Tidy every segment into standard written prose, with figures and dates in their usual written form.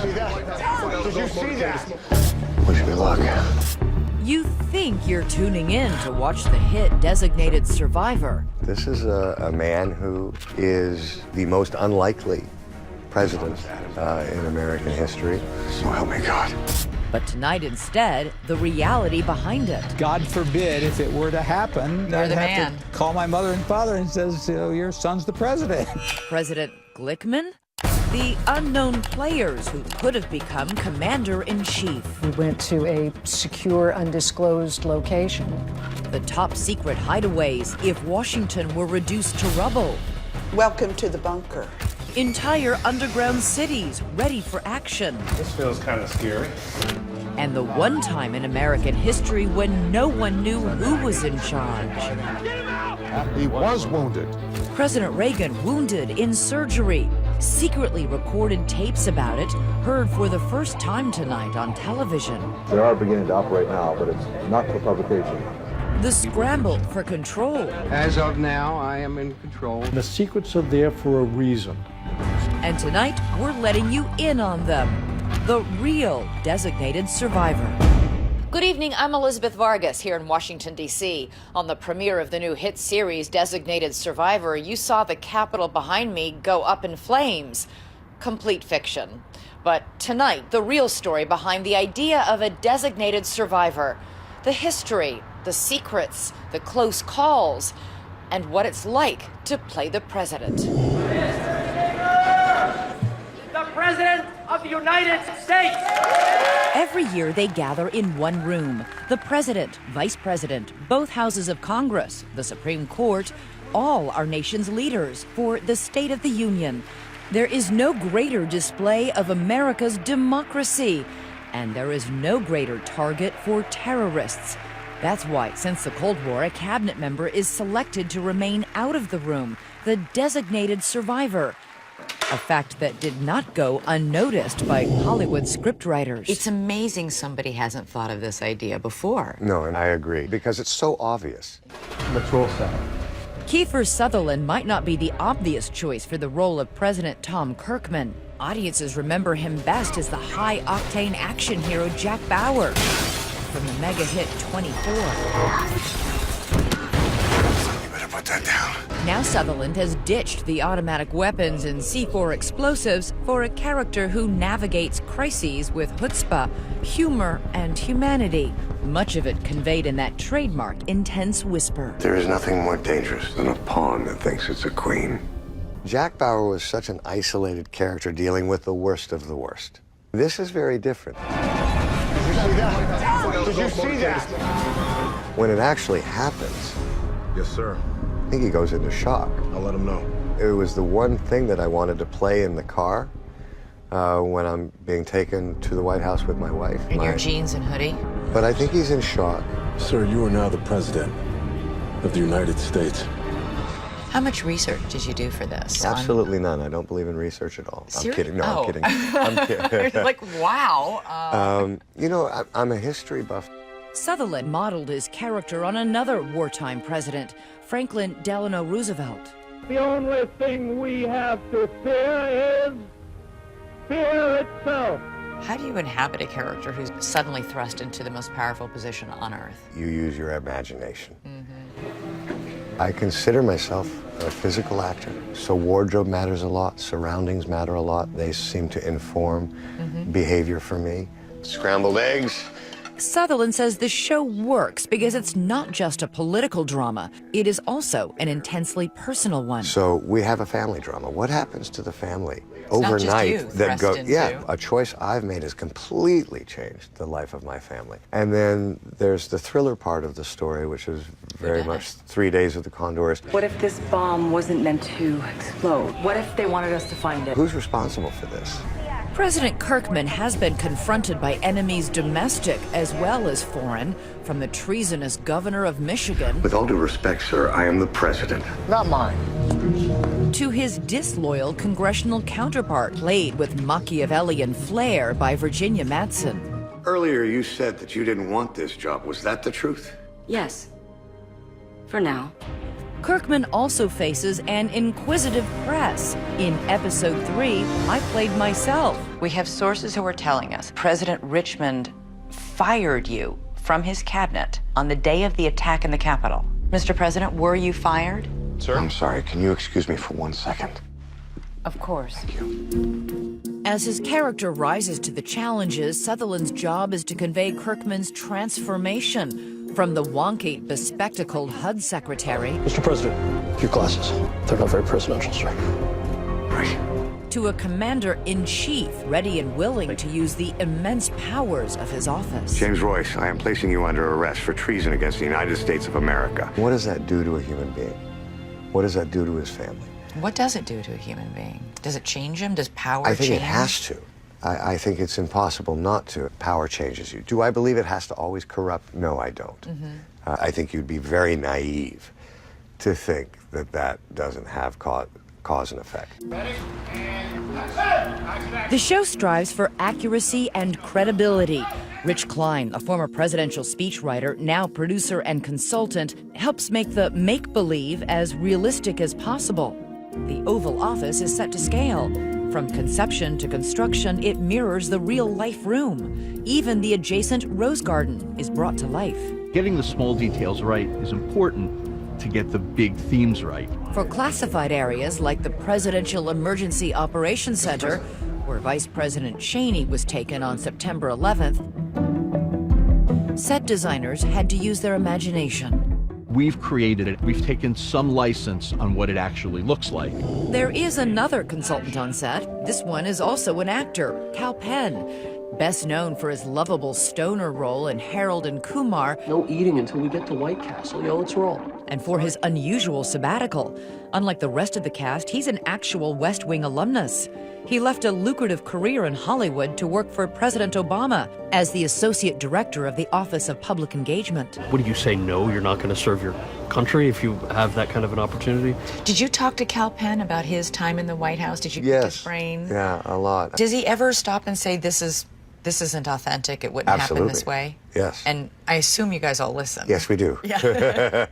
Did you see that? Wish me luck. You think you're tuning in to watch the hit Designated Survivor. This is a man who is the most unlikely president in American history. So help me God. But tonight instead, the reality behind it. God forbid if it were to happen, You're I'd the have man. to call my mother and father and says, you know, your son's the president. President Glickman? The unknown players who could have become commander-in-chief. We went to a secure, undisclosed location. The top secret hideaways if Washington were reduced to rubble. Welcome to the bunker. Entire underground cities ready for action. This feels kind of scary. And the one time in American history when no one knew who was in charge. He was wounded. President Reagan wounded in surgery. Secretly recorded tapes about it, heard for the first time tonight on television. They are beginning to operate now, but it's not for publication. The scramble for control. As of now, I am in control. The secrets are there for a reason. And tonight, we're letting you in on them. The real Designated Survivor. Good evening, I'm Elizabeth Vargas here in Washington, D.C. On the premiere of the new hit series Designated Survivor, you saw the Capitol behind me go up in flames. Complete fiction. But tonight, the real story behind the idea of a designated survivor. The history, the secrets, the close calls, and what it's like to play the president. The President of the United States! Every year they gather in one room. The president, vice president, both houses of Congress, the Supreme Court, all our nation's leaders for the State of the Union. There is no greater display of America's democracy, and there is no greater target for terrorists. That's why, since the Cold War, a cabinet member is selected to remain out of the room, the designated survivor. A fact that did not go unnoticed by Hollywood scriptwriters. It's amazing somebody hasn't thought of this idea before. No, and I agree, because it's so obvious. Let's roll sound. Kiefer Sutherland might not be the obvious choice for the role of President Tom Kirkman. Audiences remember him best as the high-octane action hero Jack Bauer from the mega hit 24. You better put that down. Now Sutherland has ditched the automatic weapons and C4 explosives for a character who navigates crises with chutzpah, humor, and humanity. Much of it conveyed in that trademark intense whisper. There is nothing more dangerous than a pawn that thinks it's a queen. Jack Bauer was such an isolated character dealing with the worst of the worst. This is very different. Did you see that? When it actually happens, Yes, sir. I think he goes into shock. I'll let him know. It was the one thing that I wanted to play in the car when I'm being taken to the White House with my wife. In your jeans and hoodie? But I think he's in shock. Sir, you are now the President of the United States. How much research did you do for this? Absolutely none. I don't believe in research at all. I'm kidding. No, I'm kidding. I'm kidding. Like, wow. You know, I'm a history buff. Sutherland modeled his character on another wartime president, Franklin Delano Roosevelt. The only thing we have to fear is fear itself. How do you inhabit a character who's suddenly thrust into the most powerful position on Earth? You use your imagination. I consider myself a physical actor, so wardrobe matters a lot, surroundings matter a lot. They seem to inform behavior for me. Scrambled eggs. Sutherland says the show works because it's not just a political drama. It is also an intensely personal one. So we have a family drama. What happens to the family not just overnight you that thrust into. Yeah, a choice I've made has completely changed the life of my family. And then there's the thriller part of the story, which is very much 3 Days of the Condors. What if this bomb wasn't meant to explode? What if they wanted us to find it? Who's responsible for this? President Kirkman has been confronted by enemies domestic as well as foreign, from the treasonous governor of Michigan With all due respect, sir, I am the president. Not mine. to his disloyal congressional counterpart, played with Machiavellian flair by Virginia Madsen. Earlier you said that you didn't want this job. Was that the truth? Yes. For now. Kirkman also faces an inquisitive press. In episode 3, I played myself. We have sources who are telling us President Richmond fired you from his cabinet on the day of the attack in the Capitol. Mr. President, were you fired? Sir? I'm sorry, can you excuse me for 1 second? Of course. Thank you. As his character rises to the challenges, Sutherland's job is to convey Kirkman's transformation from the wonky, bespectacled HUD secretary Mr. President, your glasses. They're not very presidential, sir. Right. to a commander-in-chief ready and willing to use the immense powers of his office. James Royce, I am placing you under arrest for treason against the United States of America. What does that do to a human being? What does that do to his family? What does it do to a human being? Does it change him? Does power I think change? it has to. I think it's impossible not to. Power changes you. Do I believe it has to always corrupt? No, I don't. I think you'd be very naive to think that that doesn't have cause and effect. The show strives for accuracy and credibility. Rich Klein, a former presidential speechwriter, now producer and consultant, helps make the make-believe as realistic as possible. The Oval Office is set to scale. From conception to construction, it mirrors the real-life room. Even the adjacent Rose Garden is brought to life. Getting the small details right is important to get the big themes right. For classified areas like the Presidential Emergency Operations Center, where Vice President Cheney was taken on September 11th, set designers had to use their imagination. We've created it. We've taken some license on what it actually looks like. There is another consultant on set. This one is also an actor, Kal Penn, best known for his lovable stoner role in Harold and Kumar. No eating until we get to White Castle. Yo, let's roll. And for his unusual sabbatical. Unlike the rest of the cast, he's an actual West Wing alumnus. He left a lucrative career in Hollywood to work for President Obama as the Associate Director of the Office of Public Engagement. What do you say, no, you're not going to serve your country if you have that kind of an opportunity? Did you talk to Kal Penn about his time in the White House? Did you pick his brain? Yeah, a lot. Does he ever stop and say, this isn't authentic, it wouldn't happen this way? Yes. And I assume you guys all listen. Yes, we do. Yeah.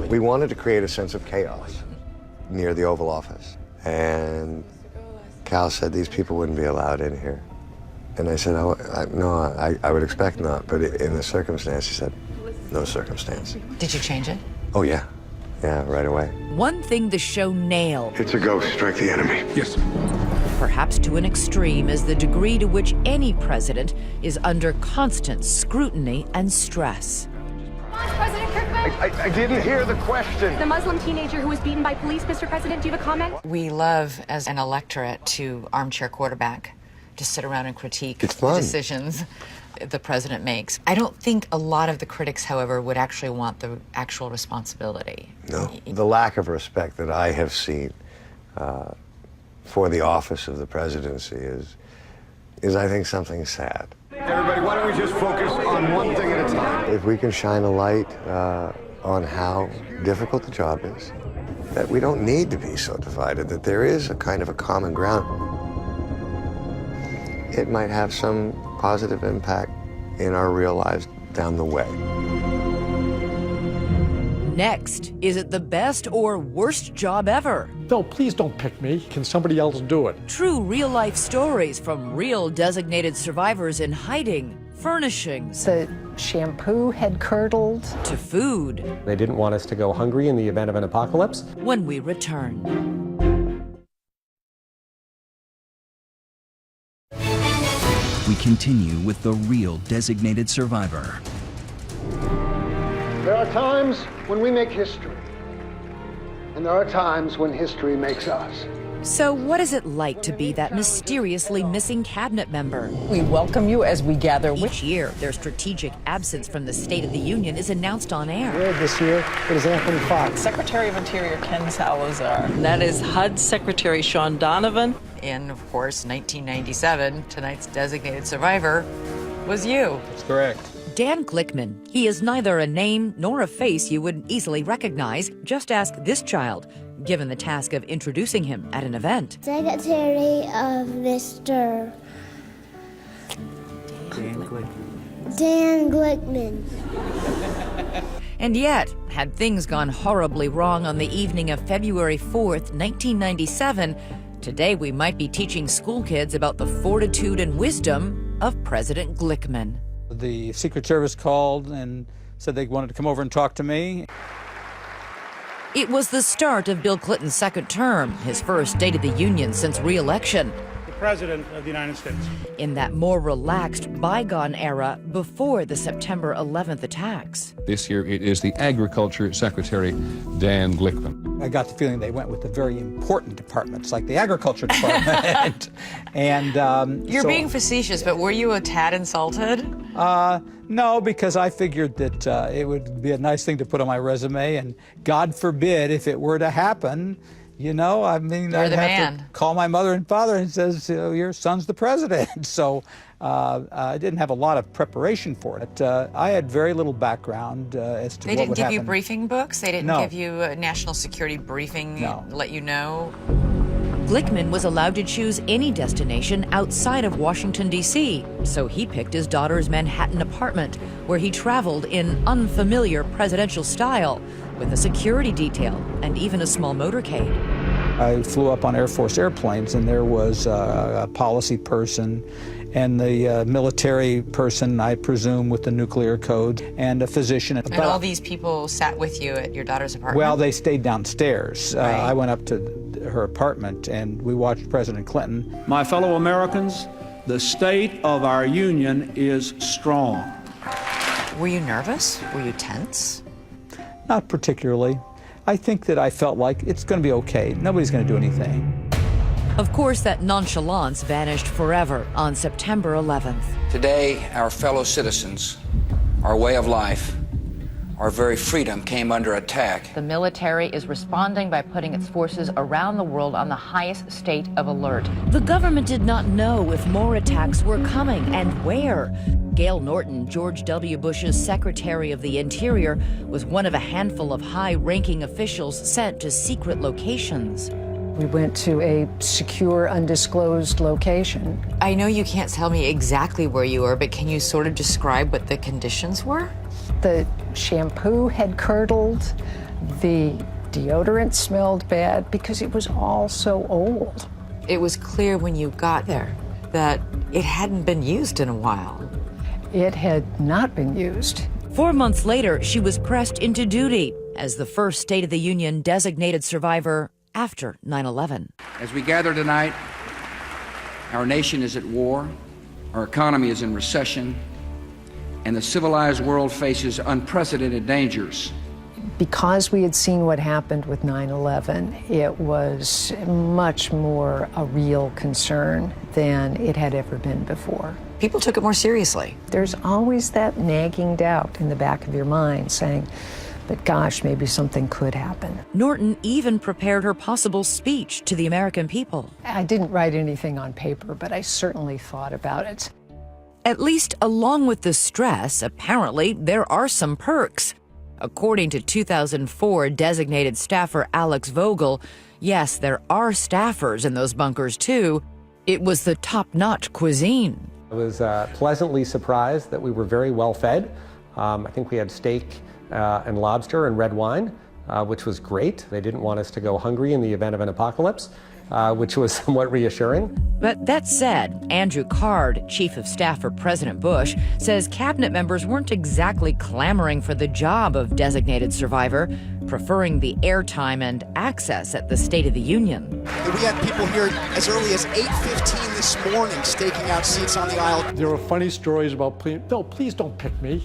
We wanted to create a sense of chaos near the Oval Office. And Cal said these people wouldn't be allowed in here. And I said, no, I would expect not. But in the circumstance, he said, no circumstance. Did you change it? Oh, yeah. Yeah, right away. One thing the show nailed, It's a ghost. Strike the enemy. Yes. perhaps to an extreme, is the degree to which any president is under constant scrutiny and stress. President Kirkman? I didn't hear the question. The Muslim teenager who was beaten by police, Mr. President, do you have a comment? We love, as an electorate, to armchair quarterback, to sit around and critique It's the fun. decisions the president makes. I don't think a lot of the critics, however, would actually want the actual responsibility. No. The lack of respect that I have seen for the office of the presidency is I think, something sad. Everybody, why don't we just focus on one thing at a time? If we can shine a light on how difficult the job is, that we don't need to be so divided, that there is a kind of a common ground, it might have some positive impact in our real lives down the way. Next, is it the best or worst job ever? No, please don't pick me. Can somebody else do it? True real-life stories from real designated survivors in hiding, furnishings, The shampoo had curdled. to food, They didn't want us to go hungry in the event of an apocalypse. when we return. We continue with the real designated survivor. There are times when we make history, and there are times when history makes us. So what is it like to be that mysteriously missing cabinet member? We welcome you as we gather with Each year, their strategic absence from the State of the Union is announced on air. This year, it is Anthony Fox. Secretary of Interior Ken Salazar. That is HUD Secretary Sean Donovan. In, of course, 1997, tonight's designated survivor was you. That's correct. Dan Glickman. He is neither a name nor a face you would easily recognize. Just ask this child, given the task of introducing him at an event. Secretary of Mr. Dan Glickman. And yet, had things gone horribly wrong on the evening of February 4th, 1997, today we might be teaching school kids about the fortitude and wisdom of President Glickman. The Secret Service called and said they wanted to come over and talk to me. It was the start of Bill Clinton's second term, his first State of the Union since re-election. The President of the United States. In that more relaxed, bygone era before the September 11th attacks. This year it is the Agriculture Secretary, Dan Glickman. I got the feeling they went with the very important departments, like the Agriculture Department. And You're being facetious, but were you a tad insulted? No, because I figured that it would be a nice thing to put on my resume, and God forbid if it were to happen, you know, I mean, I'd have to call my mother and father and says, you know, your son's the president. So I didn't have a lot of preparation for it. I had very little background as to what would happen. They didn't give you briefing books? They didn't No. give you a national security briefing, let you know? Glickman was allowed to choose any destination outside of Washington, D.C., so he picked his daughter's Manhattan apartment, where he traveled in unfamiliar presidential style, with a security detail and even a small motorcade. I flew up on Air Force airplanes, and there was a policy person and the military person, I presume, with the nuclear code, and a physician. And all these people sat with you at your daughter's apartment? Well, they stayed downstairs. Right. I went up to her apartment, and we watched President Clinton. My fellow Americans, the state of our union is strong. Were you nervous? Were you tense? Not particularly. I think that I felt like it's going to be okay. Nobody's going to do anything. Of course, that nonchalance vanished forever on September 11th. Today, our fellow citizens, our way of life, our very freedom came under attack. The military is responding by putting its forces around the world on the highest state of alert. The government did not know if more attacks were coming and where. Gail Norton, George W. Bush's Secretary of the Interior, was one of a handful of high-ranking officials sent to secret locations. We went to a secure, undisclosed location. I know you can't tell me exactly where you were, but can you sort of describe what the conditions were? The shampoo had curdled, the deodorant smelled bad because it was all so old. It was clear when you got there that it hadn't been used in a while. It had not been used. 4 months later, she was pressed into duty as the first State of the Union designated survivor after 9/11. As we gather tonight, our nation is at war, our economy is in recession, and the civilized world faces unprecedented dangers. Because we had seen what happened with 9/11, it was much more a real concern than it had ever been before. People took it more seriously. There's always that nagging doubt in the back of your mind saying, but gosh, maybe something could happen. Norton even prepared her possible speech to the American people. I didn't write anything on paper, but I certainly thought about it. At least along with the stress, apparently there are some perks. According to 2004 designated staffer Alex Vogel, yes, there are staffers in those bunkers too. It was the top-notch cuisine. I was pleasantly surprised that we were very well fed. I think we had steak and lobster and red wine, which was great. They didn't want us to go hungry in the event of an apocalypse, which was somewhat reassuring. But that said, Andrew Card, Chief of Staff for President Bush, says cabinet members weren't exactly clamoring for the job of designated survivor, preferring the airtime and access at the State of the Union. We had people here as early as 8:15 this morning staking out seats on the aisle. There were funny stories about, no, please don't pick me.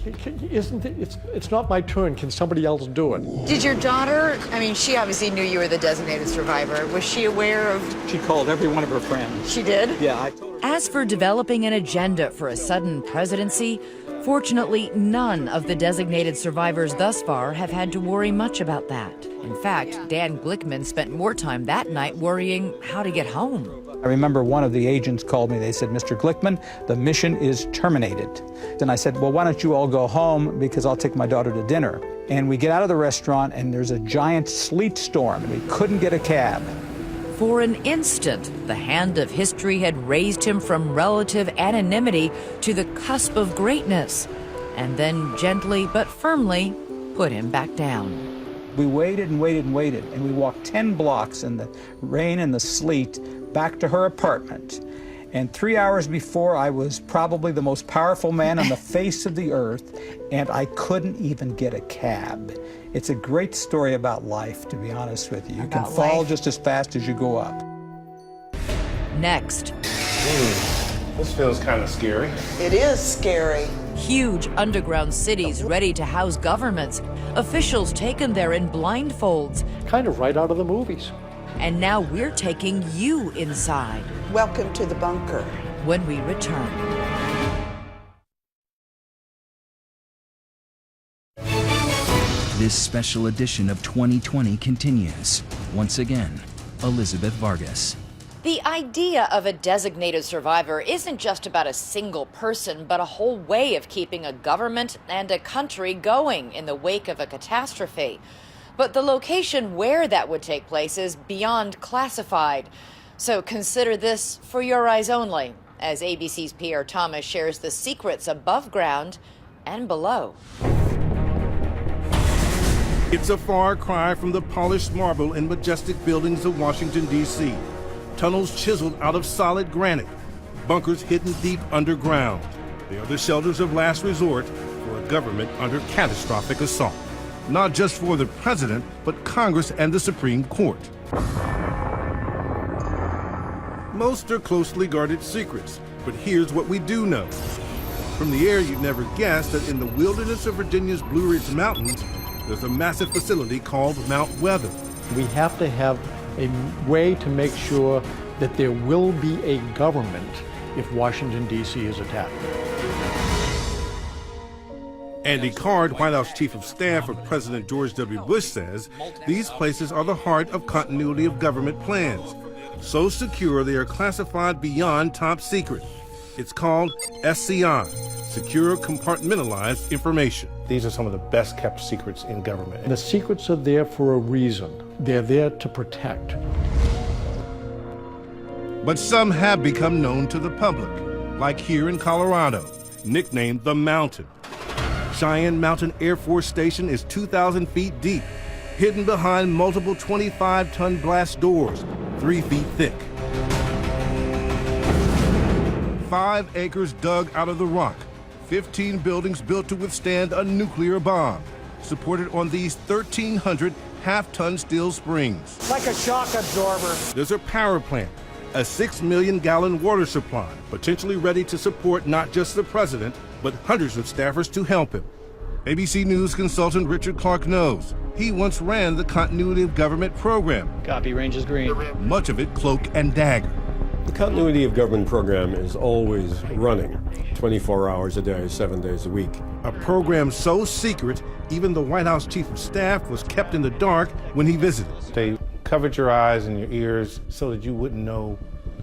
It's not my turn. Can somebody else do it? Did your daughter, I mean, she obviously knew you were the designated survivor. Was she aware of... She called every one of her friends. She did? Yeah, I told her. As for developing an agenda for a sudden presidency, fortunately, none of the designated survivors thus far have had to worry much about that. In fact, Dan Glickman spent more time that night worrying how to get home. I remember one of the agents called me. They said, Mr. Glickman, the mission is terminated. Then I said, well, why don't you all go home because I'll take my daughter to dinner. And we get out of the restaurant and there's a giant sleet storm and we couldn't get a cab. For an instant, the hand of history had raised him from relative anonymity to the cusp of greatness, and then gently but firmly put him back down. We waited and waited and waited, and we walked 10 blocks in the rain and the sleet back to her apartment. And 3 hours before, I was probably the most powerful man on the face of the earth, and I couldn't even get a cab. It's a great story about life, to be honest with you. You can fall just as fast as you go up. Next. This feels kind of scary. It is scary. Huge underground cities ready to house governments. Officials taken there in blindfolds. Kind of right out of the movies. And now we're taking you inside. Welcome to the bunker. When we return. This special edition of 2020 continues. Once again, Elizabeth Vargas. The idea of a designated survivor isn't just about a single person, but a whole way of keeping a government and a country going in the wake of a catastrophe. But the location where that would take place is beyond classified. So consider this for your eyes only, as ABC's Pierre Thomas shares the secrets above ground and below. It's a far cry from the polished marble and majestic buildings of Washington, D.C. Tunnels chiseled out of solid granite, bunkers hidden deep underground. They are the shelters of last resort for a government under catastrophic assault. Not just for the president, but Congress and the Supreme Court. Most are closely guarded secrets, but here's what we do know. From the air, you'd never guess that in the wilderness of Virginia's Blue Ridge Mountains, there's a massive facility called Mount Weather. We have to have a way to make sure that there will be a government if Washington, D.C. is attacked. Andy Card, White House Chief of Staff of President George W. Bush, says these places are the heart of continuity of government plans. So secure they are classified beyond top secret. It's called SCI, Secure Compartmentalized Information. These are some of the best kept secrets in government. The secrets are there for a reason. They're there to protect. But some have become known to the public, like here in Colorado, nicknamed the Mountain. Cheyenne Mountain Air Force Station is 2,000 feet deep, hidden behind multiple 25-ton blast doors, 3 feet thick. 5 acres dug out of the rock, 15 buildings built to withstand a nuclear bomb, supported on these 1,300 half-ton steel springs. It's like a shock absorber. There's a power plant, a 6 million gallon water supply, potentially ready to support not just the president, but hundreds of staffers to help him. ABC News consultant Richard Clark knows. He once ran the Continuity of Government program. Copy, range is green. Much of it cloak and dagger. The Continuity of Government program is always running, 24 hours a day, 7 days a week. A program so secret, even the White House Chief of Staff was kept in the dark when he visited. They covered your eyes and your ears so that you wouldn't know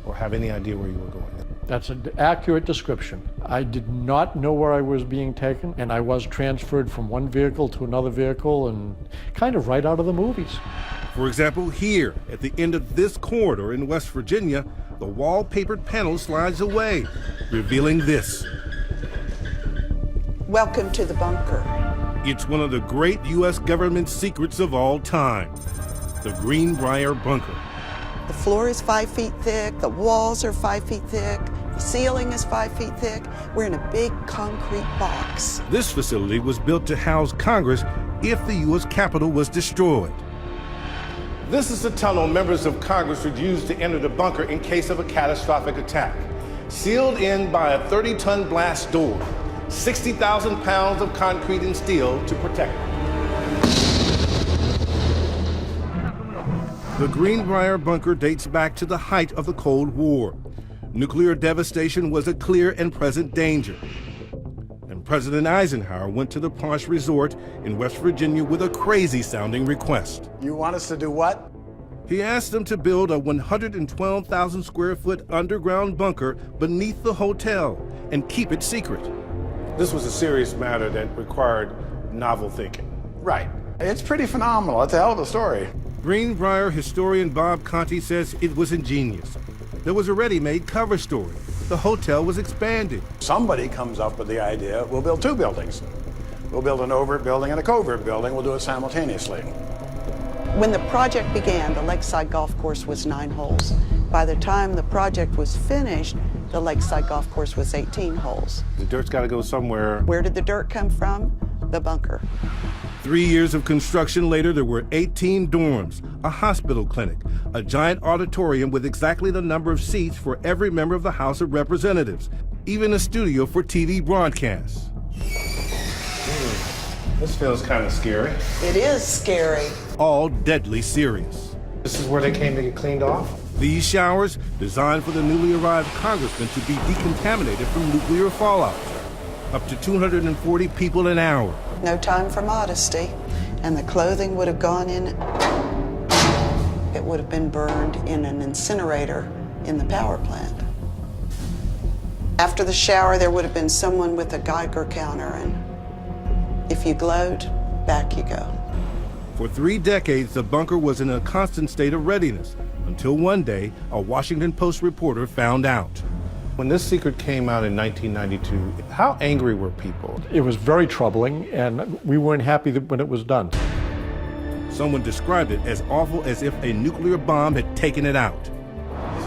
or have any idea where you were going. That's an accurate description. I did not know where I was being taken, and I was transferred from one vehicle to another vehicle, and kind of right out of the movies. For example, here, at the end of this corridor in West Virginia, the wallpapered panel slides away, revealing this. Welcome to the bunker. It's one of the great U.S. government secrets of all time, the Greenbrier Bunker. The floor is 5 feet thick, the walls are 5 feet thick, the ceiling is 5 feet thick. We're in a big concrete box. This facility was built to house Congress if the U.S. Capitol was destroyed. This is the tunnel members of Congress would use to enter the bunker in case of a catastrophic attack. Sealed in by a 30-ton blast door, 60,000 pounds of concrete and steel to protect it. The Greenbrier Bunker dates back to the height of the Cold War. Nuclear devastation was a clear and present danger. And President Eisenhower went to the posh resort in West Virginia with a crazy-sounding request. You want us to do what? He asked them to build a 112,000 square foot underground bunker beneath the hotel and keep it secret. This was a serious matter that required novel thinking. Right. It's pretty phenomenal. It's a hell of a story. Greenbrier historian Bob Conti says it was ingenious. There was a ready-made cover story. The hotel was expanding. Somebody comes up with the idea, we'll build 2 buildings. We'll build an overt building and a covert building. We'll do it simultaneously. When the project began, the Lakeside Golf Course was 9 holes. By the time the project was finished, the Lakeside Golf Course was 18 holes. The dirt's got to go somewhere. Where did the dirt come from? The bunker. 3 years of construction later, there were 18 dorms, a hospital clinic, a giant auditorium with exactly the number of seats for every member of the House of Representatives, even a studio for TV broadcasts. This feels kind of scary. It is scary. All deadly serious. This is where they came to get cleaned off? These showers, designed for the newly arrived congressman to be decontaminated from nuclear fallout. Up to 240 people an hour. No time for modesty. And the clothing would have gone in. It would have been burned in an incinerator in the power plant. After the shower, there would have been someone with a Geiger counter, and if you glowed, back you go. For 3 decades, the bunker was in a constant state of readiness, until one day, a Washington Post reporter found out. When this secret came out in 1992, how angry were people? It was very troubling, and we weren't happy when it was done. Someone described it as awful as if a nuclear bomb had taken it out. This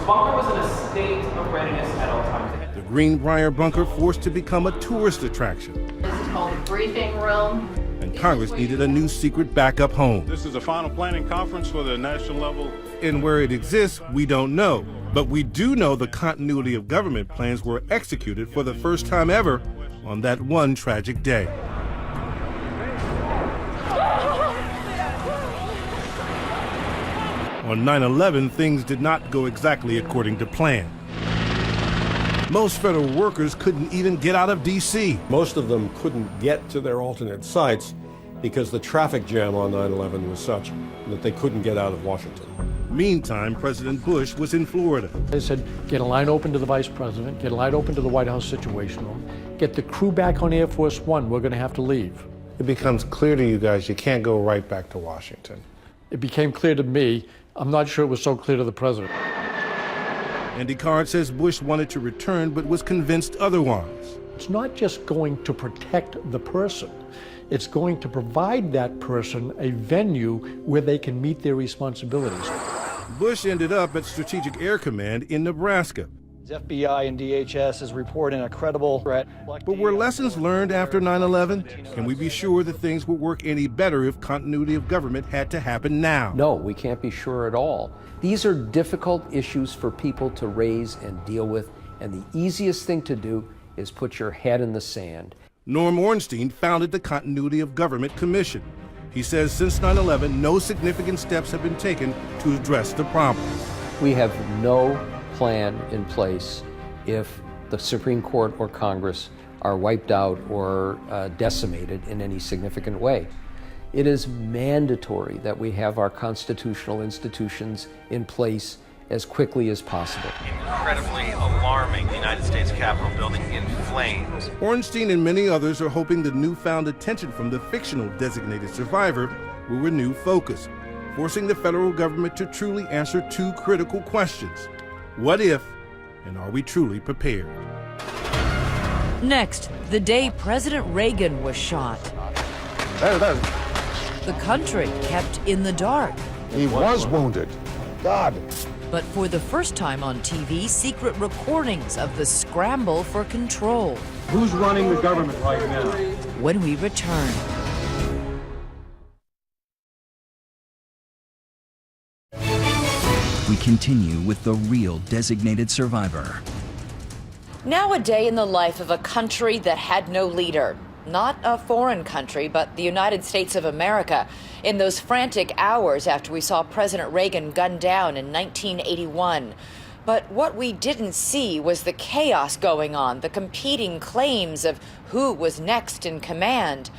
bunker was in a state of readiness at all times. The Greenbrier bunker forced to become a tourist attraction. This is called the briefing room. And Congress needed a new secret backup home. This is the final planning conference for the national level. And where it exists, we don't know. But we do know the continuity of government plans were executed for the first time ever on that one tragic day. On 9/11, things did not go exactly according to plan. Most federal workers couldn't even get out of D.C. Most of them couldn't get to their alternate sites because the traffic jam on 9/11 was such that they couldn't get out of Washington. Meantime, President Bush was in Florida. They said, get a line open to the vice president, get a line open to the White House Situation Room, get the crew back on Air Force One, we're going to have to leave. It becomes clear to you guys you can't go right back to Washington. It became clear to me. I'm not sure it was so clear to the president. Andy Card says Bush wanted to return but was convinced otherwise. It's not just going to protect the person. It's going to provide that person a venue where they can meet their responsibilities. Bush ended up at Strategic Air Command in Nebraska. FBI and DHS is reporting a credible threat. But were lessons learned after 9/11? Can we be sure that things would work any better if continuity of government had to happen now? No, we can't be sure at all. These are difficult issues for people to raise and deal with, and the easiest thing to do is put your head in the sand. Norm Ornstein founded the Continuity of Government Commission. He says since 9/11, no significant steps have been taken to address the problem. We have no plan in place if the Supreme Court or Congress are wiped out or decimated in any significant way. It is mandatory that we have our constitutional institutions in place as quickly as possible. Incredibly alarming, the United States Capitol building in flames. Ornstein and many others are hoping the newfound attention from the fictional designated survivor will renew focus, forcing the federal government to truly answer 2 critical questions. What if, and are we truly prepared? Next, the day President Reagan was shot. The country kept in the dark. He was wounded. God. But for the first time on TV, secret recordings of the scramble for control. Who's running the government right now? When we return. We continue with the real designated survivor. Now a day in the life of a country that had no leader. Not a foreign country, but the United States of America. In those frantic hours after we saw President Reagan gunned down in 1981. But what we didn't see was the chaos going on, the competing claims of who was next in command.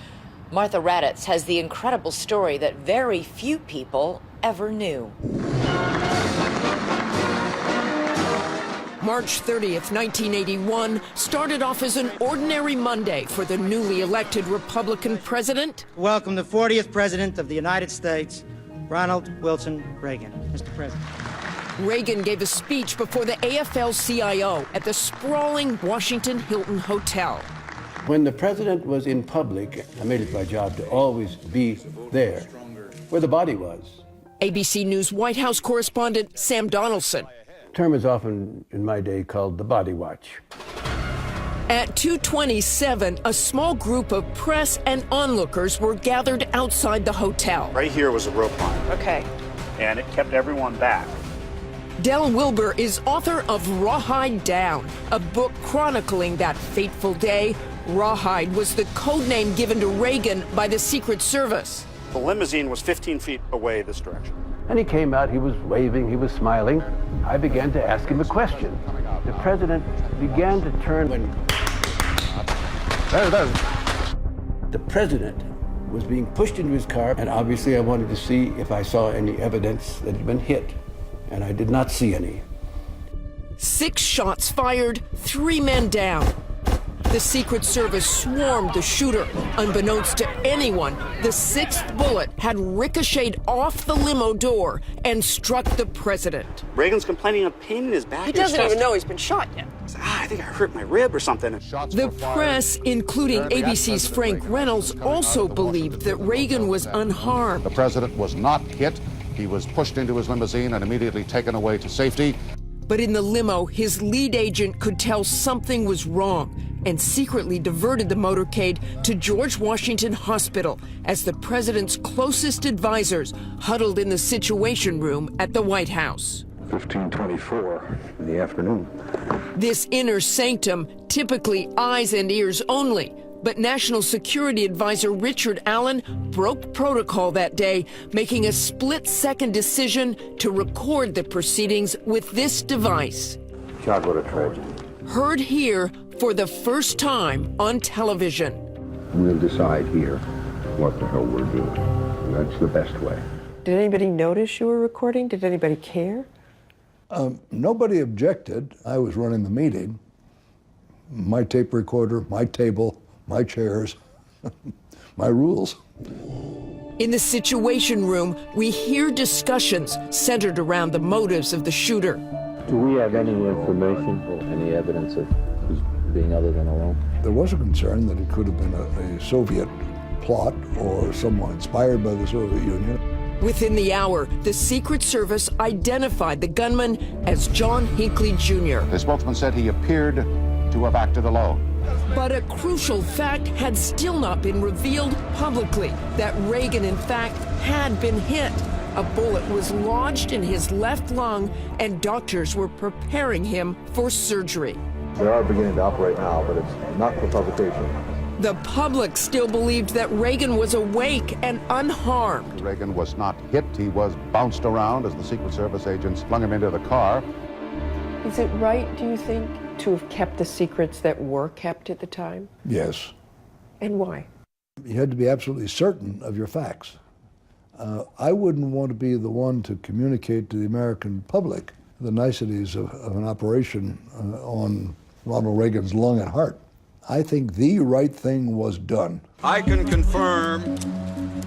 Martha Raddatz has the incredible story that very few people ever knew. March 30th, 1981 started off as an ordinary Monday for the newly elected Republican president. Welcome the 40th President of the United States, Ronald Wilson Reagan. Mr. President. Reagan gave a speech before the AFL-CIO at the sprawling Washington Hilton Hotel. When the president was in public, I made it my job to always be there, where the body was. ABC News White House correspondent Sam Donaldson. The term is often, in my day, called the body watch. At 2:27, a small group of press and onlookers were gathered outside the hotel. Right here was a rope line. Okay. And it kept everyone back. Del Wilbur is author of Rawhide Down, a book chronicling that fateful day. Rawhide was the code name given to Reagan by the Secret Service. The limousine was 15 feet away this direction. And he came out, he was waving, he was smiling. I began to ask him a question. The president began to turn when... There. The president was being pushed into his car, and obviously I wanted to see if I saw any evidence that he'd been hit, and I did not see any. 6 shots fired, 3 men down. The Secret Service swarmed the shooter. Unbeknownst to anyone, the 6th bullet had ricocheted off the limo door and struck the president. Reagan's complaining of pain in his back. He doesn't even know he's been shot yet. I think I hurt my rib or something. The press, including ABC's Frank Reynolds, also believed that Reagan was unharmed. The president was not hit. He was pushed into his limousine and immediately taken away to safety. But in the limo, his lead agent could tell something was wrong and secretly diverted the motorcade to George Washington Hospital as the president's closest advisors huddled in the Situation Room at the White House. 15:24 in the afternoon. This inner sanctum, typically eyes and ears only, but National Security Advisor Richard Allen broke protocol that day, making a split-second decision to record the proceedings with this device. God, what a tragedy. Heard here for the first time on television. We'll decide here what the hell we're doing. And that's the best way. Did anybody notice you were recording? Did anybody care? Nobody objected. I was running the meeting. My tape recorder, my table, my chairs, my rules. In the Situation Room, we hear discussions centered around the motives of the shooter. Do we have any information or any evidence of his being other than alone? There was a concern that it could have been a Soviet plot or someone inspired by the Soviet Union. Within the hour, the Secret Service identified the gunman as John Hinckley Jr. The spokesman said he appeared to have acted alone. But a crucial fact had still not been revealed publicly, that Reagan, in fact, had been hit. A bullet was lodged in his left lung, and doctors were preparing him for surgery. They are beginning to operate now, but it's not for publication. The public still believed that Reagan was awake and unharmed. Reagan was not hit. He was bounced around as the Secret Service agents flung him into the car. Is it right, do you think, to have kept the secrets that were kept at the time? Yes. And why? You had to be absolutely certain of your facts. I wouldn't want to be the one to communicate to the American public the niceties of an operation on Ronald Reagan's lung and heart. I think the right thing was done. I can confirm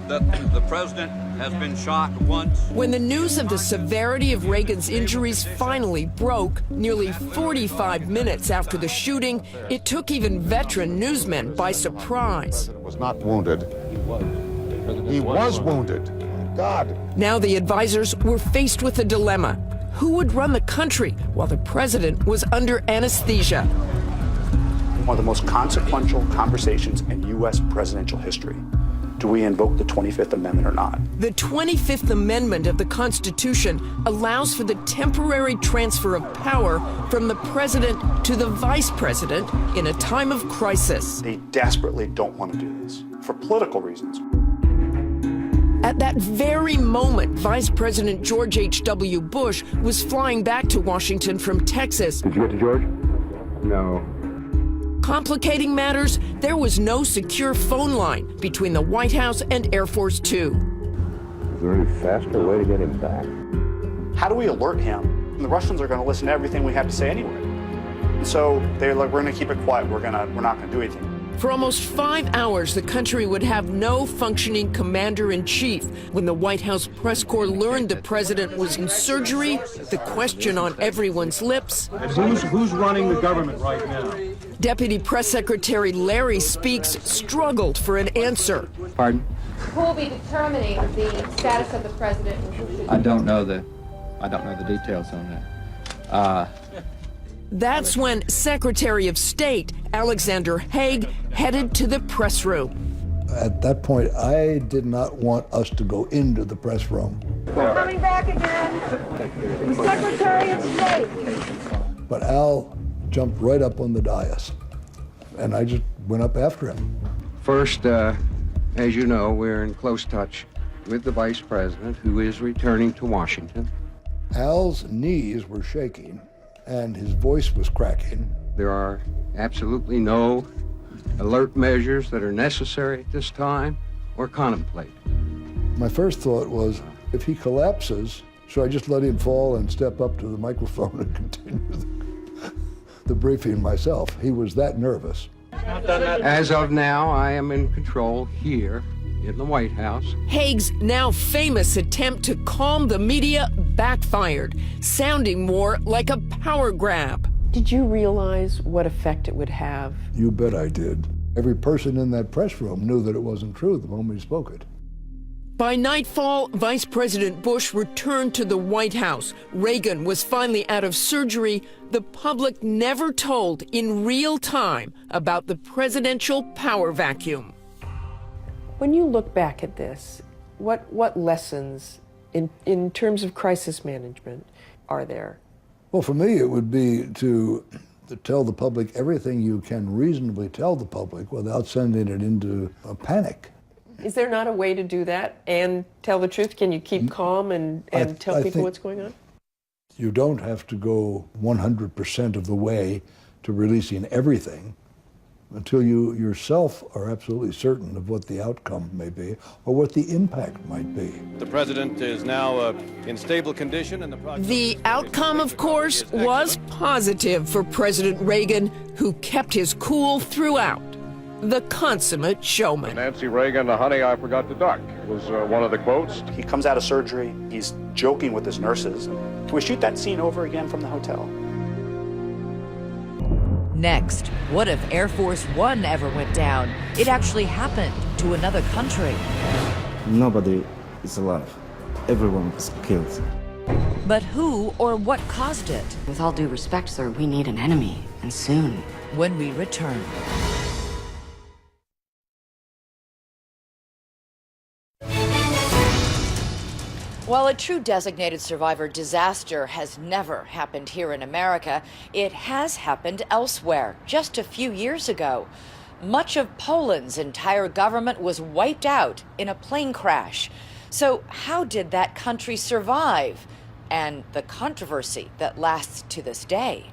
that the president has been shot once. When the news of the severity of Reagan's injuries finally broke, nearly 45 minutes after the shooting, it took even veteran newsmen by surprise. He was not wounded. He was wounded. God. Now the advisors were faced with a dilemma. Who would run the country while the president was under anesthesia? One of the most consequential conversations in U.S. presidential history. Do we invoke the 25th Amendment or not? The 25th Amendment of the Constitution allows for the temporary transfer of power from the president to the vice president in a time of crisis. They desperately don't want to do this for political reasons. At that very moment, Vice President George H.W. Bush was flying back to Washington from Texas. Did you get to George? No. Complicating matters, there was no secure phone line between the White House and Air Force Two. Is there any faster way to get him back? How do we alert him? And the Russians are going to listen to everything we have to say anyway. And so they're like, we're going to keep it quiet. We're not going to do anything. For almost 5 hours, the country would have no functioning commander-in-chief. When the White House press corps learned the president was in surgery, the question on everyone's lips: Who's running the government right now? Deputy Press Secretary Larry Speaks struggled for an answer. Pardon? Who will be determining the status of the president? I don't know the details on that. That's when Secretary of State Alexander Haig headed to the press room. At that point, I did not want us to go into the press room. We're coming back again. The Secretary of State. But Al jumped right up on the dais, and I just went up after him. First, as you know, we're in close touch with the Vice President, who is returning to Washington. Al's knees were shaking, and his voice was cracking. There are absolutely no alert measures that are necessary at this time or contemplated. My first thought was, if he collapses, should I just let him fall and step up to the microphone and continue the briefing myself? He was that nervous. As of now, I am in control here in the White House. Haig's now famous attempt to calm the media backfired, sounding more like a power grab. Did you realize what effect it would have? You bet I did. Every person in that press room knew that it wasn't true the moment he spoke it. By nightfall, Vice President Bush returned to the White House. Reagan was finally out of surgery. The public never told in real time about the presidential power vacuum. When you look back at this, what lessons in terms of crisis management are there? Well, for me, it would be to tell the public everything you can reasonably tell the public without sending it into a panic. Is there not a way to do that and tell the truth? Can you keep calm and tell people what's going on? You don't have to go 100% of the way to releasing everything until you yourself are absolutely certain of what the outcome may be or what the impact might be. The president is now in stable condition, and the outcome, of course, was positive for President Reagan, who kept his cool throughout. The consummate showman. Nancy Reagan, honey, I forgot to duck, was one of the quotes. He comes out of surgery, he's joking with his nurses. Can we shoot that scene over again from the hotel? Next, what if Air Force One ever went down? It actually happened to another country. Nobody is alive. Everyone is killed. But who or what caused it? With all due respect, sir, we need an enemy, and soon. When we return. While a true designated survivor disaster has never happened here in America, it has happened elsewhere just a few years ago. Much of Poland's entire government was wiped out in a plane crash. So how did that country survive? And the controversy that lasts to this day.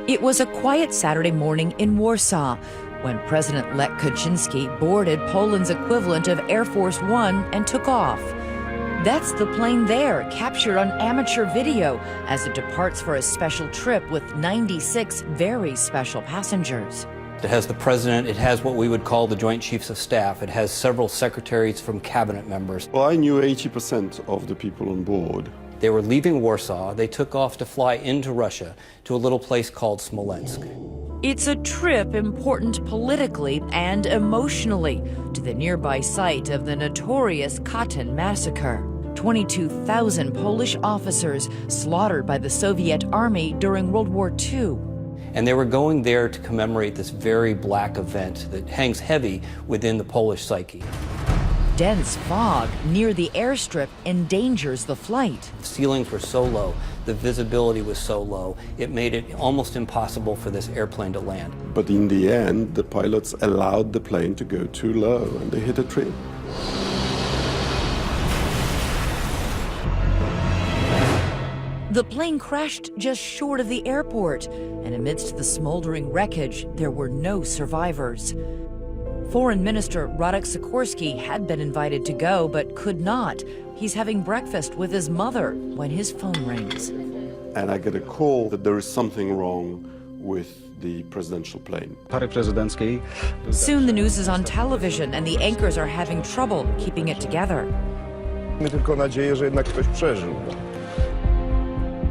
It was a quiet Saturday morning in Warsaw when President Lech Kaczynski boarded Poland's equivalent of Air Force One and took off. That's the plane there, captured on amateur video as it departs for a special trip with 96 very special passengers. It has the president, it has what we would call the Joint Chiefs of Staff, it has several secretaries from cabinet members. Well, I knew 80% of the people on board. They were leaving Warsaw. They took off to fly into Russia to a little place called Smolensk. It's a trip important politically and emotionally to the nearby site of the notorious Katyn massacre. 22,000 Polish officers slaughtered by the Soviet army during World War II. And they were going there to commemorate this very black event that hangs heavy within the Polish psyche. Dense fog near the airstrip endangers the flight. The ceilings were so low, the visibility was so low, it made it almost impossible for this airplane to land. But in the end, the pilots allowed the plane to go too low and they hit a tree. The plane crashed just short of the airport, and amidst the smoldering wreckage, there were no survivors. Foreign Minister Radek Sikorski had been invited to go, but could not. He's having breakfast with his mother when his phone rings. And I get a call that there is something wrong with the presidential plane. Soon the news is on television, and the anchors are having trouble keeping it together. Mamy tylko nadzieję, że jednak ktoś przeżył.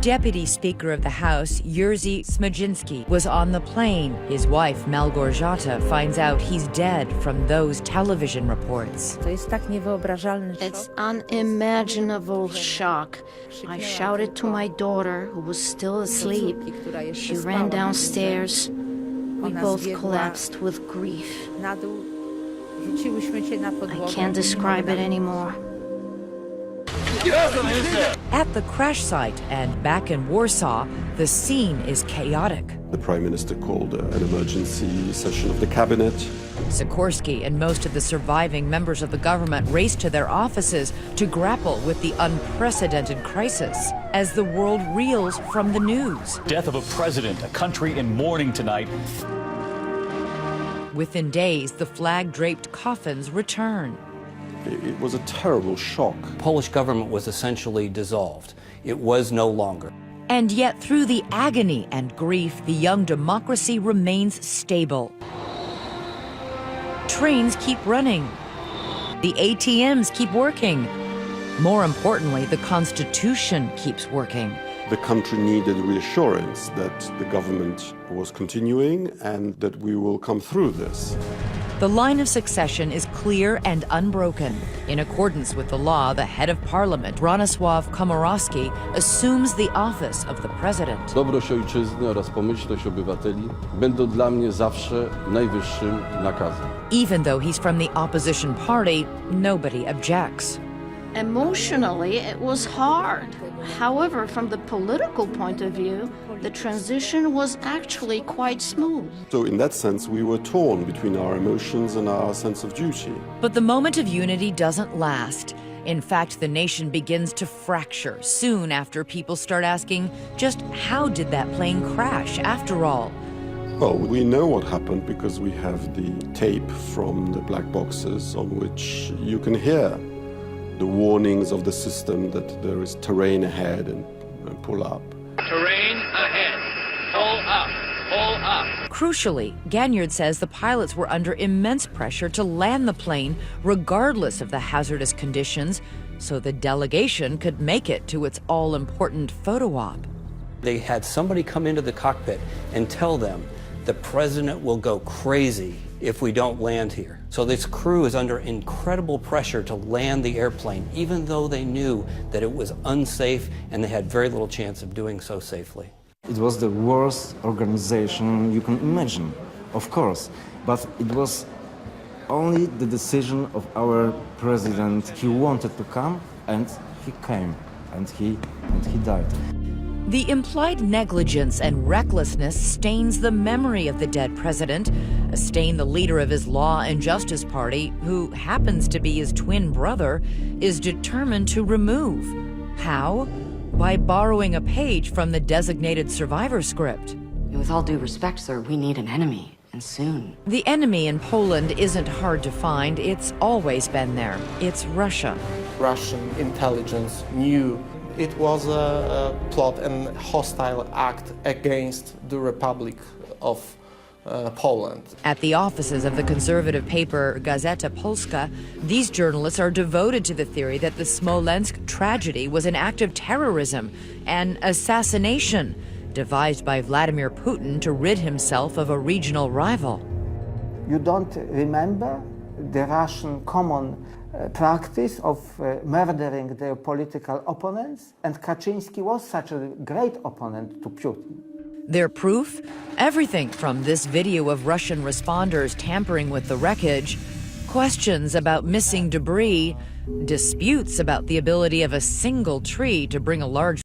Deputy Speaker of the House, Jerzy Smoczynski, was on the plane. His wife, Małgorzata, finds out he's dead from those television reports. It's unimaginable shock. I shouted to my daughter, who was still asleep. She ran downstairs. We both collapsed with grief. I can't describe it anymore. At the crash site and back in Warsaw, the scene is chaotic. The Prime Minister called an emergency session of the cabinet. Sikorsky and most of the surviving members of the government raced to their offices to grapple with the unprecedented crisis as the world reels from the news. Death of a president, a country in mourning tonight. Within days, the flag-draped coffins return. It was a terrible shock. The Polish government was essentially dissolved. It was no longer. And yet, through the agony and grief, the young democracy remains stable. Trains keep running. The ATMs keep working. More importantly, the Constitution keeps working. The country needed reassurance that the government was continuing and that we will come through this. The line of succession is clear and unbroken. In accordance with the law, the head of parliament, Bronisław Komorowski, assumes the office of the president. Dobroć ojczyzny oraz pomyślność obywateli będą dla mnie zawsze najwyższym nakazem. Even though he's from the opposition party, nobody objects. Emotionally, it was hard. However, from the political point of view, the transition was actually quite smooth. So in that sense, we were torn between our emotions and our sense of duty. But the moment of unity doesn't last. In fact, the nation begins to fracture soon after people start asking, just how did that plane crash after all? Well, we know what happened because we have the tape from the black boxes on which you can hear the warnings of the system that there is terrain ahead and pull up. Terrain ahead. Pull up. Pull up. Crucially, Ganyard says the pilots were under immense pressure to land the plane regardless of the hazardous conditions, so the delegation could make it to its all-important photo op. They had somebody come into the cockpit and tell them the president will go crazy if we don't land here. So this crew is under incredible pressure to land the airplane, even though they knew that it was unsafe and they had very little chance of doing so safely. It was the worst organization you can imagine, of course, but it was only the decision of our president. He wanted to come, and he came, and he died. The implied negligence and recklessness stains the memory of the dead president, a stain the leader of his Law and Justice Party, who happens to be his twin brother, is determined to remove. How? By borrowing a page from the designated survivor script. With all due respect, sir, we need an enemy, and soon. The enemy in Poland isn't hard to find. It's always been there. It's Russia. Russian intelligence knew it was a plot and hostile act against the Republic of Poland. At the offices of the conservative paper Gazeta Polska, these journalists are devoted to the theory that the Smolensk tragedy was an act of terrorism, an assassination, devised by Vladimir Putin to rid himself of a regional rival. You don't remember the Russian common practice of murdering their political opponents, and Kaczynski was such a great opponent to Putin. Their proof? Everything from this video of Russian responders tampering with the wreckage, questions about missing debris, disputes about the ability of a single tree to bring a large